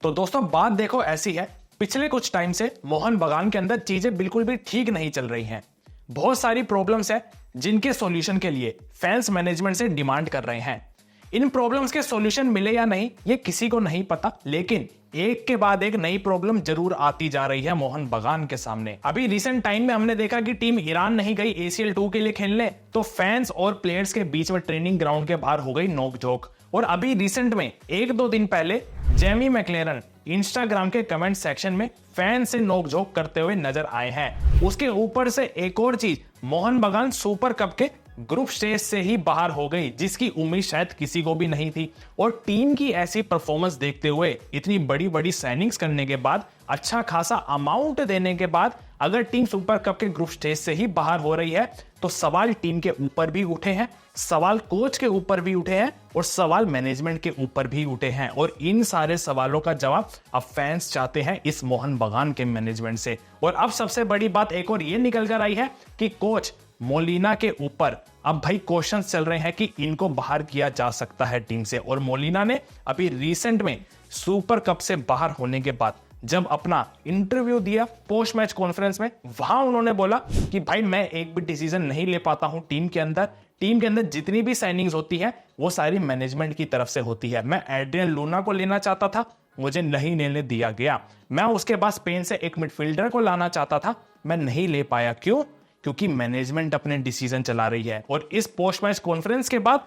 तो दोस्तों बात देखो ऐसी है, पिछले कुछ टाइम से मोहन बगान के अंदर चीजें बिल्कुल भी ठीक नहीं चल रही हैं। बहुत सारी प्रॉब्लम्स है जिनके सॉल्यूशन के लिए फैंस मैनेजमेंट से डिमांड कर रहे हैं। इन प्रॉब्लम्स के सॉल्यूशन मिले या नहीं ये किसी को नहीं पता, लेकिन एक के बाद एक नई प्रॉब्लम जरूर आती जा रही है मोहन बगान के सामने। अभी रिसेंट टाइम में हमने देखा कि टीम ईरान नहीं गई ACL 2 के लिए खेलने, तो फैंस और प्लेयर्स के बीच में ट्रेनिंग ग्राउंड के बाहर हो गई नोकझोंक। और अभी रिसेंट में 1-2 दिन पहले जेमी मैकलेरन इंस्टाग्राम के कमेंट सेक्शन में फैन से नोकझोंक करते हुए नजर आए हैं। उसके ऊपर से एक और चीज, मोहन बगान सुपर कप के ग्रुप स्टेज से ही बाहर हो गई, जिसकी उम्मीद शायद किसी को भी नहीं थी। और टीम की ऐसी परफॉर्मेंस देखते हुए, इतनी बड़ी बड़ी साइनिंग्स करने के बाद, अच्छा खासा अमाउंट देने के बाद अगर टीम सुपर कप के ग्रुप स्टेज से ही बाहर हो रही है, तो सवाल टीम के ऊपर भी उठे हैं, सवाल कोच के ऊपर भी उठे हैं और सवाल मैनेजमेंट के ऊपर भी उठे हैं। और इन सारे सवालों का जवाब अब फैंस चाहते हैं इस मोहन बगान के मैनेजमेंट से। और अब सबसे बड़ी बात एक और ये निकल कर आई है कि कोच मोलिना के ऊपर अब भाई क्वेश्चंस चल रहे हैं कि इनको बाहर किया जा सकता है टीम से। और मोलिना ने अभी रिसेंट में सुपर कप से बाहर होने के बाद जब अपना इंटरव्यू दिया पोस्ट मैच कॉन्फ्रेंस में, वहां उन्होंने बोला कि भाई मैं एक भी डिसीजन नहीं ले पाता हूं टीम के अंदर जितनी भी साइनिंग्स होती है वो सारी मैनेजमेंट की तरफ से होती है। मैं एड्रियन लूना को लेना चाहता था, मुझे नहीं लेने दिया गया। मैं उसके बाद स्पेन से एक मिडफील्डर को लाना चाहता था, मैं नहीं ले पाया। क्यों? क्योंकि मैनेजमेंट अपने डिसीजन चला रही है। और इस पोस्ट मैच कॉन्फ्रेंस के बाद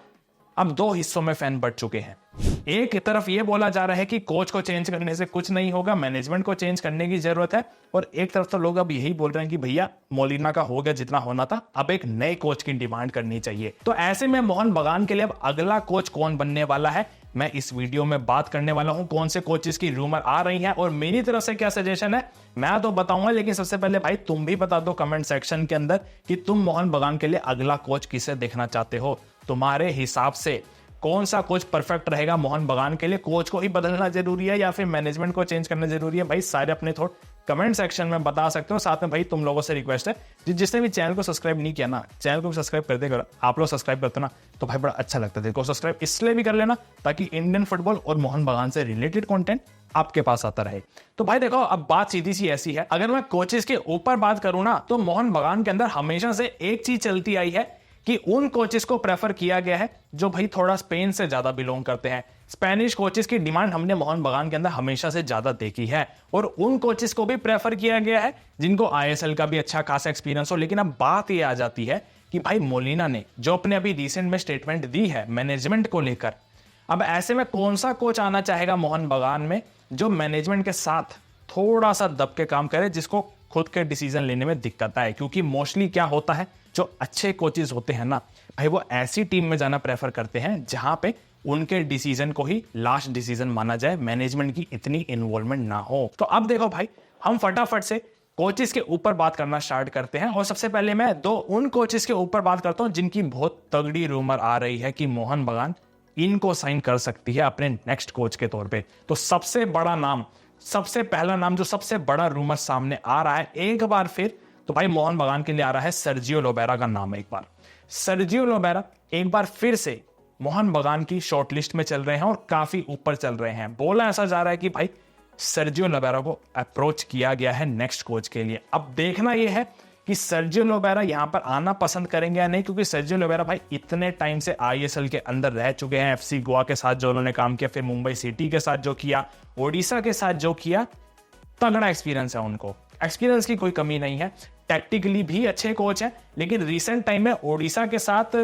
अब 2 हिस्सों में फैन बढ़ चुके हैं। एक तरफ यह बोला जा रहा है कि कोच को चेंज करने से कुछ नहीं होगा, मैनेजमेंट को चेंज करने की जरूरत है। और एक तरफ तो लोग अब यही बोल रहे हैं कि भैया मोलिना का हो गया जितना होना था, अब एक नए कोच की डिमांड करनी चाहिए। तो ऐसे में मोहन बगान के लिए अब अगला कोच कौन बनने वाला है, मैं इस वीडियो में बात करने वाला हूं। कौन से कोचेस की रूमर आ रही है और मेरी तरफ से क्या सजेशन है मैं तो बताऊंगा, लेकिन सबसे पहले भाई तुम भी बता दो कमेंट सेक्शन के अंदर कि तुम मोहन बगान के लिए अगला कोच किसे देखना चाहते हो। तुम्हारे हिसाब से कौन सा कोच परफेक्ट रहेगा मोहन बगान के लिए? कोच को ही बदलना जरूरी है या फिर मैनेजमेंट को चेंज करना जरूरी है? भाई सारे अपने थॉट कमेंट सेक्शन में बता सकते हो। साथ में भाई तुम लोगों से रिक्वेस्ट है, जिसने भी चैनल को सब्सक्राइब नहीं किया ना, चैनल को सब्सक्राइब कर देगा। आप लोग सब्सक्राइब करते ना तो भाई बड़ा अच्छा लगता है। देखो सब्सक्राइब इसलिए भी कर लेना ताकि इंडियन फुटबॉल और मोहन बगान से रिलेटेड कंटेंट आपके पास आता रहे। तो भाई देखो अब बात सीधी सी ऐसी है, अगर मैं कोचेस के ऊपर बात करूं ना, तो मोहन बगान के अंदर हमेशा से एक चीज चलती आई है कि उन कोचेस को प्रेफर किया गया है जो भाई थोड़ा स्पेन से ज्यादा बिलोंग करते हैं। स्पेनिश कोचेस की डिमांड हमने मोहन बगान के अंदर हमेशा से ज्यादा देखी है। और उन कोचेस को भी प्रेफर किया गया है जिनको ISL का भी अच्छा खासा एक्सपीरियंस हो। लेकिन अब बात यह आ जाती है कि भाई मोलिना ने जो अपने अभी रिसेंट में स्टेटमेंट दी है मैनेजमेंट को लेकर, अब ऐसे में कौन सा कोच आना चाहेगा मोहन बगान में जो मैनेजमेंट के साथ थोड़ा सा दब के काम करे, जिसको खुद के डिसीजन लेने में दिक्कत आए। क्योंकि मोस्टली क्या होता है, जो अच्छे कोचेस होते हैं ना भाई, वो ऐसी टीम में जाना प्रेफर करते हैं जहां पे उनके डिसीजन को ही लास्ट डिसीजन माना जाए, मैनेजमेंट की इतनी इन्वॉल्वमेंट ना हो। तो अब देखो भाई, हम फटाफट से कोचेस के ऊपर बात करना स्टार्ट करते हैं। और सबसे पहले मैं उन कोचेस के ऊपर बात करता हूं जिनकी बहुत तगड़ी रूमर आ रही है कि मोहन बगान इनको साइन कर सकती है अपने नेक्स्ट कोच के तौर पे। तो सबसे पहला नाम जो सबसे बड़ा रूमर सामने आ रहा है एक बार फिर, तो भाई मोहन बगान के लिए आ रहा है सर्जियो लोबेरा का नाम। एक बार सर्जियो लोबेरा एक बार फिर से मोहन बगान की शॉर्टलिस्ट में चल रहे हैं और काफी ऊपर चल रहे हैं। बोला ऐसा जा रहा है कि भाई सर्जियो लोबेरा को अप्रोच किया गया है नेक्स्ट कोच के लिए। अब देखना यह है कि सर्जियो लोबेरा यहां पर आना पसंद करेंगे या नहीं, क्योंकि सर्जियो लोबेरा भाई इतने टाइम से ISL के अंदर रह चुके हैं। FC गोवा के साथ जो उन्होंने काम किया, फिर मुंबई सिटी के साथ जो किया, ओडिशा के साथ जो किया, तगड़ा एक्सपीरियंस है उनको। एक्सपीरियंस की कोई कमी नहीं है, टैक्टिकली भी अच्छे कोच हैं। लेकिन रिसेंट टाइम में ओडिशा के साथ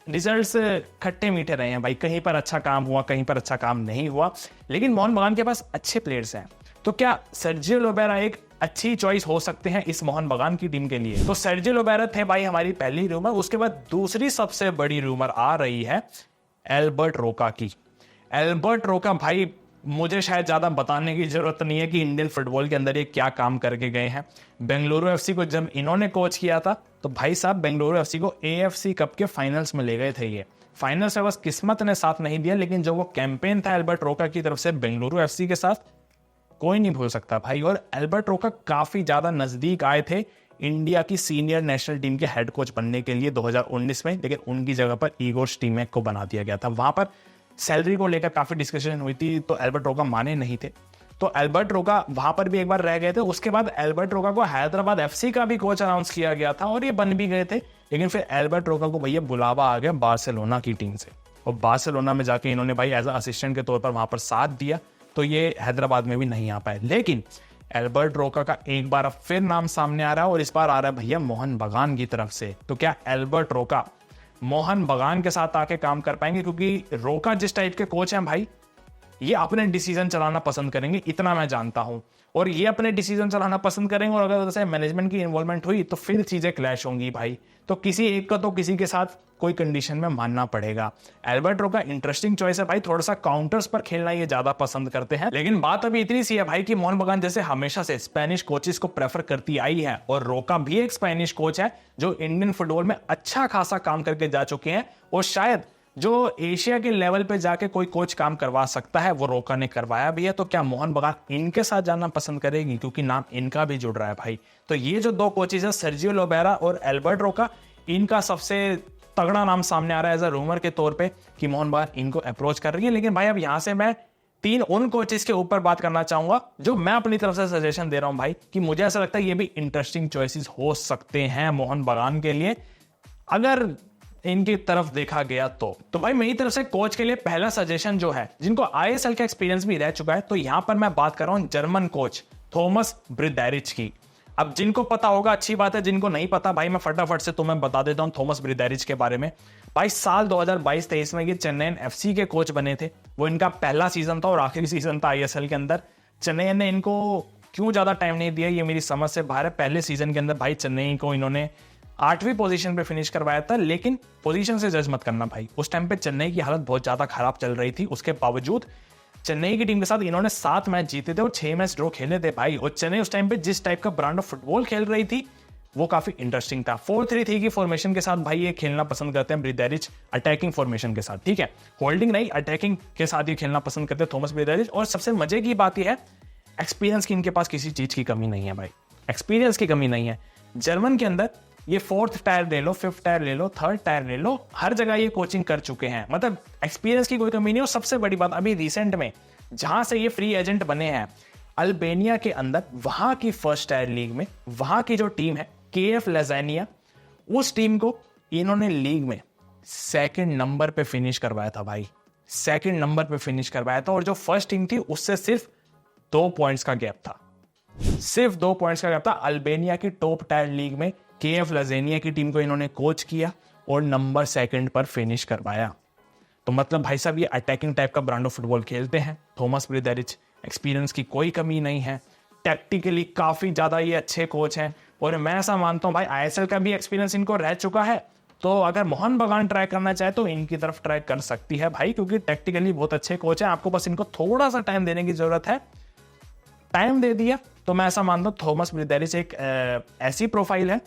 रिजल्ट्स खट्टे मीठे रहे हैं भाई, कहीं पर अच्छा काम हुआ, कहीं पर अच्छा काम नहीं हुआ। लेकिन मोहन बगान के पास अच्छे प्लेयर्स हैं, तो क्या सर्जियो लोबेरा एक अच्छी चॉइस हो सकते हैं इस मोहन बगान की टीम के लिए? तो सर्जियो लोबेरा थे भाई हमारी पहली रूमर। उसके बाद दूसरी सबसे बड़ी रूमर आ रही है एल्बर्ट रोका की। एल्बर्ट रोका भाई मुझे शायद ज्यादा बताने की जरूरत नहीं है कि इंडियन फुटबॉल के अंदर ये क्या काम करके गए हैं। बेंगलुरु FC को जब इन्होंने कोच किया था तो भाई साहब बेंगलुरु FC को AFC कप के फाइनल्स में ले गए थे। ये फाइनल्स में बस किस्मत ने साथ नहीं दिया, लेकिन जो वो कैंपेन था एल्बर्ट रोका की तरफ से बेंगलुरु FC के साथ, कोई नहीं भूल सकता भाई। और एल्बर्ट रोका काफी ज्यादा नजदीक आए थे इंडिया की सीनियर नेशनल टीम के हेड कोच बनने के लिए 2019 में, लेकिन उनकी जगह पर ईगोर स्टीमैक को बना दिया गया था। वहां पर सैलरी को लेकर काफी डिस्कशन हुई थी, तो एल्बर्ट रोका माने नहीं थे। तो एल्बर्ट रोका वहां पर भी एक बार रह गए थे। उसके बाद एल्बर्ट रोका को हैदराबाद एफसी का भी कोच अनाउंस किया गया था और ये बन भी गए थे, लेकिन फिर एल्बर्ट रोका को भैया बुलावा आ गया बार्सिलोना की टीम से, और बार्सिलोना में जाके इन्होंने भाई एज असिस्टेंट के तौर पर वहां पर साथ दिया, तो ये हैदराबाद में भी नहीं आ पाए। लेकिन एल्बर्ट रोका का एक बार अब फिर नाम सामने आ रहा है, और इस बार आ रहा है भैया मोहन बगान की तरफ से। तो क्या एल्बर्ट रोका मोहन बगान के साथ आके काम कर पाएंगे? क्योंकि रोका जिस टाइप के कोच हैं भाई, ये अपने डिसीजन चलाना पसंद करेंगे, इतना मैं जानता हूं। और ये अपने डिसीजन चलाना पसंद करेंगे, और अगर जैसे मैनेजमेंट की इन्वॉल्वमेंट हुई तो फिर चीजें क्लैश होंगी भाई। तो किसी एक का तो किसी के साथ कोई कंडीशन में मानना पड़ेगा। एल्बर्ट रोका इंटरेस्टिंग चॉइस है भाई, थोड़ा सा काउंटर्स पर खेलना ये ज्यादा पसंद करते हैं। लेकिन बात अभी इतनी सी है भाई कि मोहन बगान जैसे हमेशा से स्पेनिश कोचेस को प्रेफर करती आई है, और रोका भी एक स्पेनिश कोच है जो इंडियन फुटबॉल में अच्छा खासा काम करके जा चुके हैं, और शायद जो एशिया के लेवल पे जाके कोई कोच काम करवा सकता है वो रोका ने करवाया भी है। तो क्या मोहन बगान इनके साथ जाना पसंद करेगी? क्योंकि नाम इनका भी जुड़ रहा है भाई। तो ये जो दो कोचेस है, सर्जियो लोबेरा और एल्बर्ट रोका, इनका सबसे तगड़ा नाम सामने आ रहा है एज अ रूमर के तौर पे कि मोहन बगान इनको अप्रोच कर रही है। लेकिन भाई अब यहां से मैं 3 उन कोचेस के ऊपर बात करना चाहूंगा जो मैं अपनी तरफ से सजेशन दे रहा हूं भाई, कि मुझे ऐसा लगता है ये भी इंटरेस्टिंग चॉइसेस हो सकते हैं मोहन बगान के लिए, अगर इनकी तरफ देखा गया तो भाई मेरी तरफ से कोच के लिए पहला सजेशन जो है, जिनको आईएसएल का एक्सपीरियंस भी रह चुका है, तो यहां पर मैं बात कर रहा हूं जर्मन कोच थॉमस ब्रिदैरिच की। अब जिनको पता होगा अच्छी बात है, जिनको नहीं पता भाई मैं फटाफट से तुम्हें बता देता हूं थॉमस ब्रिदैरिच के बारे में। भाई साल 2022-23 में ये चेन्नई एफसी के कोच बने थे। वो इनका पहला सीजन था और आखिरी सीजन था आईएसएल के अंदर। चेन्नई ने इनको क्यों ज्यादा टाइम नहीं दिया ये मेरी समझ से बाहर है। पहले सीजन के अंदर भाई चेन्नई को इन्होंने 8वीं पोजीशन पे फिनिश करवाया था, लेकिन पोजीशन से जज मत करना भाई, उस टाइम पे चेन्नई की हालत बहुत ज्यादा खराब चल रही थी। उसके बावजूद चेन्नई की टीम के साथ इन्होंने 7 मैच जीते थे और 6 मैच ड्रॉ खेले थे भाई। और चेन्नई उस टाइम पे जिस टाइप का ब्रांड ऑफ फुटबॉल खेल रही थी वो काफी इंटरेस्टिंग था। 4-3-3 की फॉर्मेशन के साथ भाई ये खेलना पसंद करते हैं ब्रिदैरिच, अटैकिंग फॉर्मेशन के साथ, ठीक है, होल्डिंग नहीं, अटैकिंग के साथ ये खेलना पसंद करते हैं थॉमस ब्रिदैरिच। और सबसे मजे की बात यह है, एक्सपीरियंस की इनके पास किसी चीज की कमी नहीं है भाई, एक्सपीरियंस की कमी नहीं है। जर्मन के अंदर ये 4th टायर ले लो, 5th टायर ले लो, 3rd टायर ले लो, हर जगह ये कोचिंग कर चुके हैं, मतलब एक्सपीरियंस की कोई कमी नहीं। और सबसे बड़ी बात अभी रिसेंट में जहां से ये फ्री एजेंट बने हैं, अल्बेनिया के अंदर वहां की 1st टायर लीग में वहां की जो टीम है केएफ लजानिया, उस टीम को इन्होंने लीग में 2nd नंबर पे फिनिश करवाया था भाई, 2nd नंबर पे फिनिश करवाया था। और जो फर्स्ट टीम थी उससे सिर्फ 2 पॉइंट्स का गैप था, सिर्फ 2 पॉइंट्स का गैप था। अल्बेनिया की टॉप टायर लीग में केएफ लजानिया की टीम को इन्होंने कोच किया और नंबर 2nd पर फिनिश करवाया। तो मतलब भाई साहब ये अटैकिंग टाइप का ब्रांड ऑफ फुटबॉल खेलते हैं थॉमस ब्रिदैरिच, एक्सपीरियंस की कोई कमी नहीं है, टैक्टिकली काफी ज्यादा ये अच्छे कोच हैं। और मैं ऐसा मानता हूं भाई आईएसएल का भी एक्सपीरियंस इनको रह चुका है, तो अगर मोहन बगान ट्राई करना चाहे तो इनकी तरफ ट्राई कर सकती है भाई, क्योंकि टैक्टिकली बहुत अच्छे कोच हैं। आपको बस इनको थोड़ा सा टाइम देने की जरूरत है, टाइम दे दिया तो मैं ऐसा मानता हूं थॉमस ब्रिदैरिच एक ऐसी प्रोफाइल है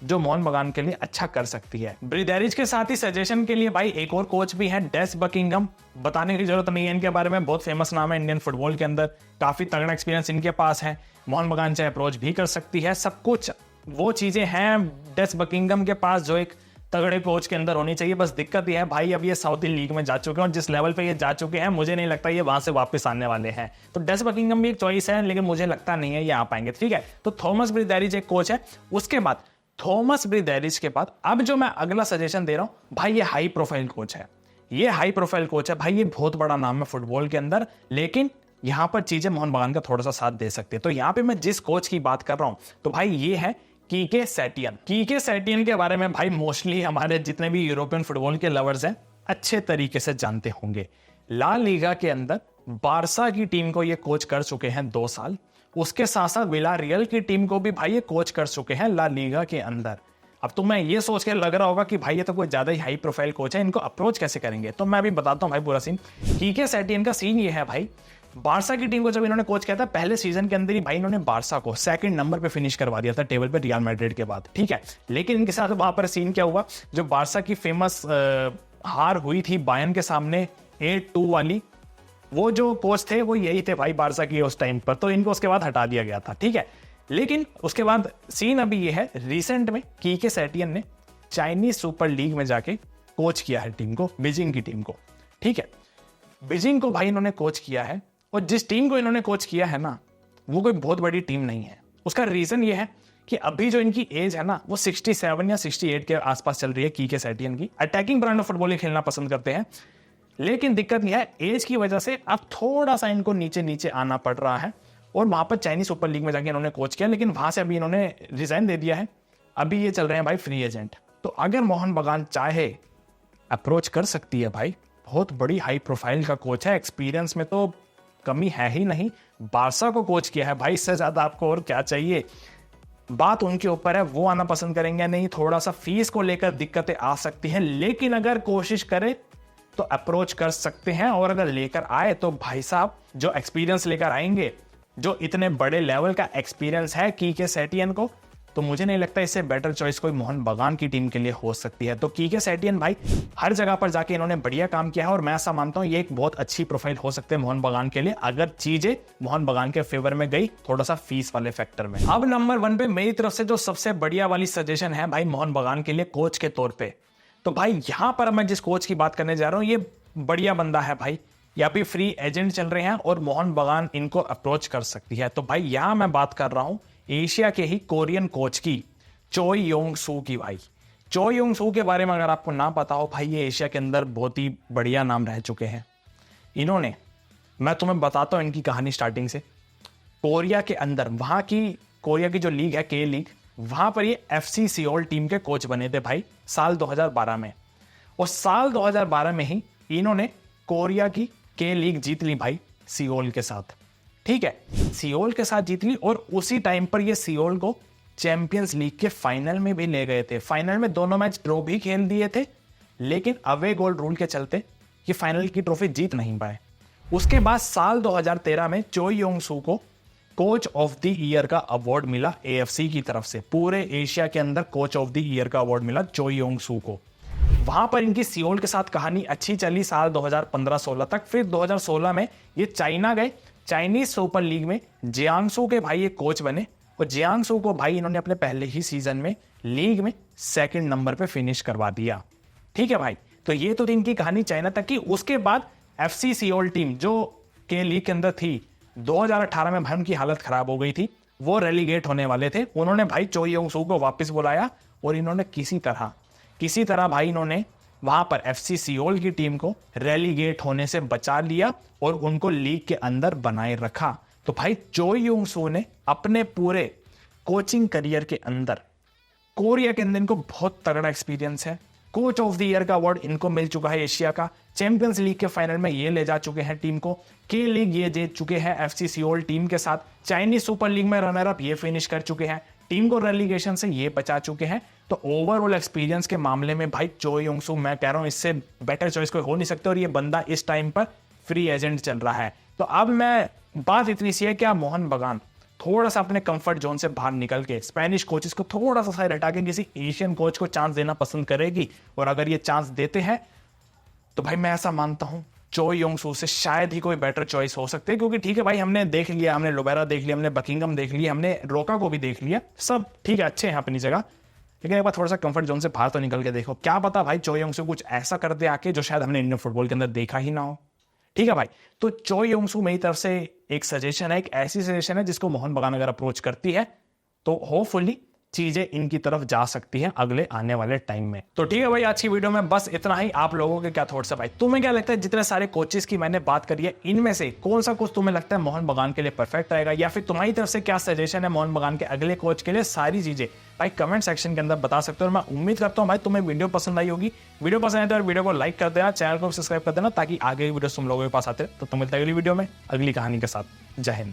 जो मोहन बगान के लिए अच्छा कर सकती है। ब्रिदैरिच के साथ ही सजेशन के लिए भाई एक और कोच भी है, डेस बकिंगम, बताने की जरूरत नहीं है इनके बारे में, बहुत फेमस नाम है इंडियन फुटबॉल के अंदर, काफी तगड़ा एक्सपीरियंस इनके पास है। मोहन बगान से अप्रोच भी कर सकती है, सब कुछ वो चीजें हैं डेस बकिंगम के पास जो एक तगड़े कोच के अंदर होनी चाहिए। बस दिक्कत यह है भाई अब ये साउथ लीग में जा चुके हैं, और जिस लेवल पे ये जा चुके हैं मुझे नहीं लगता ये वहां से वापस आने वाले हैं। तो डेस बकिंगम भी एक चॉइस है, लेकिन मुझे लगता नहीं है ये आ पाएंगे, ठीक है। तो थॉमस ब्रिदैरिच एक कोच है। उसके बाद थॉमस ब्रिदैरिच के बाद अब जो मैं अगला सजेशन दे रहा हूं भाई, ये हाई प्रोफाइल कोच है, ये हाई प्रोफाइल कोच है भाई, ये बहुत बड़ा नाम है फुटबॉल के अंदर, लेकिन यहां पर चीजें मोहन बगान का थोड़ा सा साथ दे सकते हैं। तो यहां पे मैं जिस कोच की बात कर रहा हूं तो भाई ये है कीके सेटियन। कीके सेटियन के बारे में भाई मोस्टली हमारे जितने भी यूरोपियन फुटबॉल के लवर्स हैं अच्छे तरीके से जानते होंगे। ला लीगा के अंदर बारसा की टीम को ये कोच कर चुके हैं 2 साल, उसके साथ साथ विलारियल की टीम को भी भाई ये कोच कर चुके हैं ला लीगा के अंदर। अब तुम्हें ये सोच के लग रहा होगा कि भाई ये तो कोई ज्यादा ही हाई प्रोफाइल कोच है, इनको अप्रोच कैसे करेंगे, तो मैं अभी बताता हूं भाई पूरा सीन। कीके सेटियन का सीन ये है भाई, बारसा की टीम को जब इन्होंने कोच किया था पहले सीजन के अंदर ही भाई इन्होंने बारसा को 2nd नंबर पे फिनिश करवा दिया था टेबल पे रियल मैड्रिड के बाद, ठीक है। लेकिन इनके साथ वहां पर सीन क्या हुआ, जो बारसा की फेमस हार हुई थी बायर्न के सामने 8-2 वाली, वो जो कोच थे वो यही थे भाई बारसा की उस टाइम पर, तो इनको उसके बाद हटा दिया गया था, ठीक है। लेकिन उसके बाद सीन अभी ये है, रिसेंट में कीके सेटियन ने चाइनीज सुपर लीग में जाके कोच किया है टीम को, बीजिंग की टीम को, ठीक है। बीजिंग को भाई इन्होंने कोच किया है और जिस टीम को इन्होंने कोच किया है ना, वो कोई बहुत बड़ी टीम नहीं है। उसका रीजन ये है कि अभी जो इनकी एज है ना, वो 67 या 68 के आसपास चल रही है। कीके सेटियन की अटैकिंग ब्रांड ऑफ फुटबॉल ही खेलना पसंद करते हैं, लेकिन दिक्कत यह है एज की वजह से अब थोड़ा सा इनको नीचे नीचे आना पड़ रहा है। और वहां पर चाइनीज सुपर लीग में जाके इन्होंने कोच किया, लेकिन वहां से अभी इन्होंने रिजाइन दे दिया है। अभी ये चल रहे हैं भाई फ्री एजेंट। तो अगर मोहन बगान चाहे अप्रोच कर सकती है भाई। बहुत बड़ी हाई प्रोफाइल का कोच है, एक्सपीरियंस में तो कमी है ही नहीं। बारसा को कोच किया है भाई, इससे ज्यादा आपको और क्या चाहिए। बात उनके ऊपर है, वो आना पसंद करेंगे नहीं। थोड़ा सा फीस को लेकर दिक्कतें आ सकती हैं, लेकिन अगर कोशिश करे तो अप्रोच कर सकते हैं। और अगर लेकर आए तो भाई साहब जो एक्सपीरियंस लेकर आएंगे, जो इतने बड़े लेवल का एक्सपीरियंस है कीके सेटियन को, तो मुझे नहीं लगता इससे बेटर चॉइस कोई मोहन बगान की टीम के लिए हो सकती है। तो कीके सेटियन भाई हर जगह पर जाके इन्होंने बढ़िया काम किया है, और मैं ऐसा मानता हूं ये एक बहुत अच्छी प्रोफाइल हो सकते हैं मोहन बगान के लिए, अगर चीजें मोहन बगान के फेवर में गई, थोड़ा सा फीस वाले फैक्टर में। अब नंबर 1 पे मेरी तरफ से जो सबसे बढ़िया वाली सजेशन है भाई मोहन बगान के लिए कोच के तौर पे, तो भाई यहां पर मैं जिस कोच की बात करने जा रहा हूं, ये बढ़िया बंदा है भाई। यहाँ पे फ्री एजेंट चल रहे हैं और मोहन बगान इनको अप्रोच कर सकती है। तो भाई यहां मैं बात कर रहा हूं एशिया के ही कोरियन कोच की, चोई योंग सू की। भाई चोई योंग सू के बारे में अगर आपको ना पता हो भाई, ये एशिया के अंदर बहुत ही बढ़िया नाम रह चुके हैं। इन्होंने, मैं तुम्हें बताता हूं इनकी कहानी स्टार्टिंग से। कोरिया के अंदर, वहां की कोरिया की जो लीग है के लीग, वहां पर ये FC सियोल टीम के कोच बने थे भाई साल 2012 में। और साल 2012 में ही इन्होंने कोरिया की के लीग जीत ली भाई सियोल के साथ। ठीक है, सियोल के साथ जीत ली, और उसी टाइम पर ये सियोल को चैंपियंस लीग के फाइनल में भी ले गए थे। फाइनल में दोनों मैच ड्रॉ भी खेल दिए थे, लेकिन अवे गोल रूल के चलते ये फाइनल की ट्रॉफी जीत नहीं पाए। उसके बाद साल 2013 में चोई योंग सू को कोच ऑफ द ईयर का अवार्ड मिला AFC की तरफ से। पूरे एशिया के अंदर कोच ऑफ द ईयर का अवार्ड मिला चोई योंग सू को। वहां पर इनकी सियोल के साथ कहानी अच्छी चली साल 2015-16 तक। फिर 2016 में ये चाइना गए, चाइनीज सुपर लीग में जियांगसू के भाई ये कोच बने। और जियांगसू को भाई इन्होंने अपने पहले ही सीजन में लीग में 2nd नंबर पे फिनिश करवा दिया। ठीक है भाई, तो ये तो थी इनकी कहानी चाइना तक की। उसके बाद FC सियोल टीम जो के लीग के अंदर थी, 2018 में भाई उनकी हालत खराब हो गई थी, वो रेलीगेट होने वाले थे। उन्होंने भाई चोई योंग सू को वापस बुलाया, और इन्होंने किसी तरह भाई इन्होंने वहां पर FC सियोल की टीम को रेलीगेट होने से बचा लिया और उनको लीग के अंदर बनाए रखा। तो भाई चोई योंग सू ने अपने पूरे कोचिंग करियर के अंदर, कोरिया के अंदर इनको बहुत तगड़ा एक्सपीरियंस है। कोच ऑफ द ईयर का अवार्ड इनको मिल चुका है एशिया का। चैंपियंस लीग के फाइनल में ये ले जा चुके हैं टीम को। के लीग ये जीत चुके हैं FC सियोल टीम के साथ। चाइनीज सुपर लीग में रनर अप ये फिनिश कर चुके हैं। टीम को रेलीगेशन से ये बचा चुके हैं। तो ओवरऑल एक्सपीरियंस के मामले में भाई चोई योंग सू, मैं कह रहा हूं इससे बेटर चॉइस कोई हो नहीं सकते। और ये बंदा इस टाइम पर फ्री एजेंट चल रहा है। तो अब मैं बात इतनी सी है, क्या मोहन बगान थोड़ा सा अपने कंफर्ट जोन से बाहर निकल के स्पेनिश कोचेस को थोड़ा सा साइड हटा के किसी एशियन कोच को चांस देना पसंद करेगी? और अगर ये चांस देते हैं तो भाई मैं ऐसा मानता हूं चोई योंग सू से शायद ही कोई बेटर चॉइस हो सकते हैं। क्योंकि ठीक है भाई, हमने देख लिया, हमने लोबेरा देख लिया, हमने बकिंगम देख लिया, हमने रोका को भी देख लिया, सब ठीक है, अच्छे हैं अपनी जगह। लेकिन एक बार थोड़ा सा कंफर्ट जोन से बाहर तो निकल के देखो, क्या पता भाई चोई योंग सू कुछ ऐसा कर दे आके जो शायद हमने इंडियन फुटबॉल के अंदर देखा ही ना हो। ठीक है भाई, तो चोई योंग सू मेरी तरफ से एक सजेशन है, एक ऐसी सजेशन है जिसको मोहन बगान अगर अप्रोच करती है तो होपफुली चीजें इनकी तरफ जा सकती हैं अगले आने वाले टाइम में। तो ठीक है भाई, आज की वीडियो में बस इतना ही। आप लोगों के क्या थॉट्स है भाई? तुम्हें क्या लगता है जितने सारे कोचेस की मैंने बात करी है, इनमें से कौन सा कोच तुम्हें लगता है मोहन बगान के लिए परफेक्ट रहेगा? या फिर तुम्हारी तरफ से क्या सजेशन है मोहन बगान के अगले कोच के लिए? सारी चीजें भाई कमेंट सेक्शन के अंदर बता सकते हो। और मैं उम्मीद करता हूं भाई तुम्हें वीडियो पसंद आई होगी। वीडियो पसंद आए तो वीडियो को लाइक कर देना, चैनल को सब्सक्राइब कर देना, ताकि आगे वीडियो तुम लोगों के पास आते। तो तुम मिलते हैं अगली वीडियो में अगली कहानी के साथ। जय हिंद।